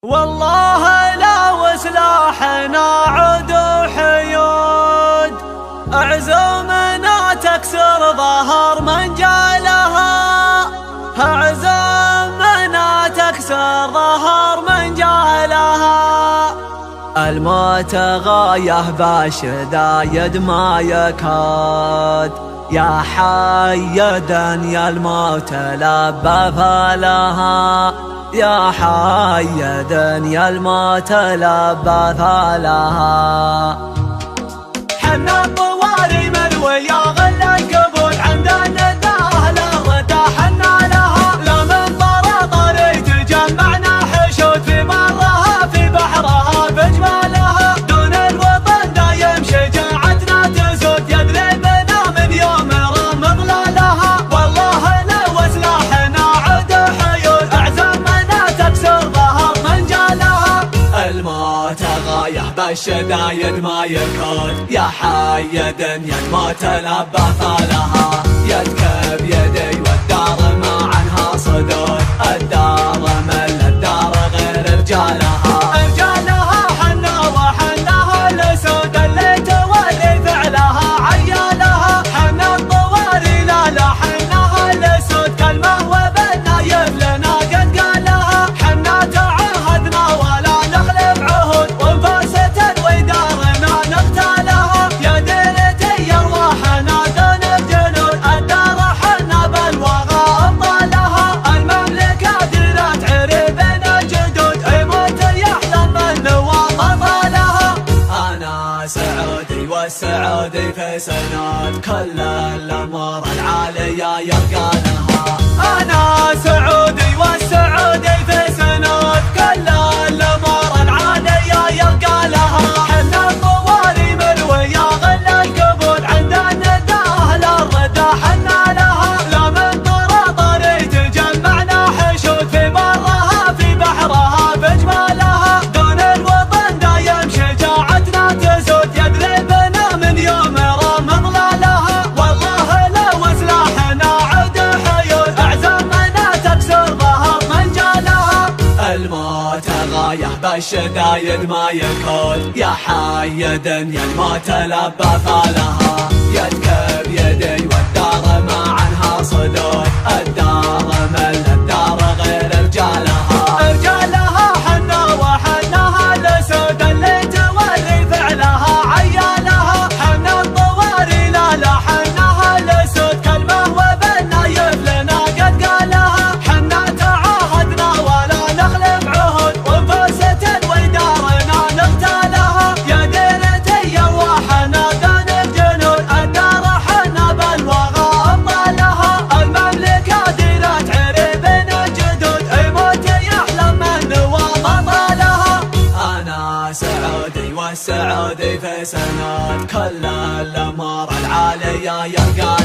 والله لا وسلاحنا عود حيود، عزومنا تكسر ظهر من جالها، عزومنا تكسر ظهر من جالها. الموت غايه بالشدايد ما يكاد، يا حيدا يا الموت لبى فلها، يا حيدا يا الموت لبى فلها. حنا الطواري ملوية غلى القبول عندنا الدهلة الردى حنا لها، لا من طرطري تجمعنا حشود في برها في بحرها بجمالها، دون الوطن دايم شجاعتنا تزود، يدري بنا من يوم رام ظلالها. والله لو سلاحنا عود حيود، اعزمنا تكسر ظهر من جالها. الموت غايه بالشدايد ما يكاد، يا حيدا يا الموت لبى فلها، يدك بيدي والدار ما عنها صدود، الدار مل الدار غير رجالها. رجالها حنا وحناها الاسود اللي تولي فعلها عيالها، حنا الطواري لا حناها الاسود كلمه وبالنايب لنا قد قالها. حنا تعاهدنا ولا نخلف عهود، وانفاسة ودارنا نقتالها، يا ديرتي ارواحنا دون الجنود، الدار حنا بالوغى ابطالها. المملكة ديرت عريبنا جدود، يموت يحلم من وبطالها. انا سعودي والسعودي في سنات، كل الامور العالية يرقى لها. انا سعودي والسعودي في سنات، كل الامور العالية يرقى لها. حنا الطواري ملوية غلى القبول عندنا الدهل الردى حنا لها، لا من طرطري تجمعنا حشود في برها في بحرها بجمالها، دون الوطن دايم شجاعتنا تزود، يدري بنا من يوم رام ظلالها. والله لو سلاحنا عود حيود، اعزمنا تكسر ظهر من جالها. الموت غايه بالشدايد ما يكاد، يا حيدا يا الموت لبى فلها، يدك بيدي والدار ما عنها صدود، الدار مل الدار غير رجالها. رجالها حنا وحناها الاسود اللي تولي فعلها عيالها، حنا الطواري لا حناها الاسود كلمه وبالنايب لنا قد قالها. حنا تعاهدنا ولا نخلف عهود، وانفاسة ودارنا نقتالها، يا ديرتي ارواحنا دون الجنود، الدار حنا بالوغى ابطالها. المملكة ديرت عريبنا جدود، يموت يحلم من وبطالها. انا سعودي والسعودي في سنات، كل الامور العالية يرقى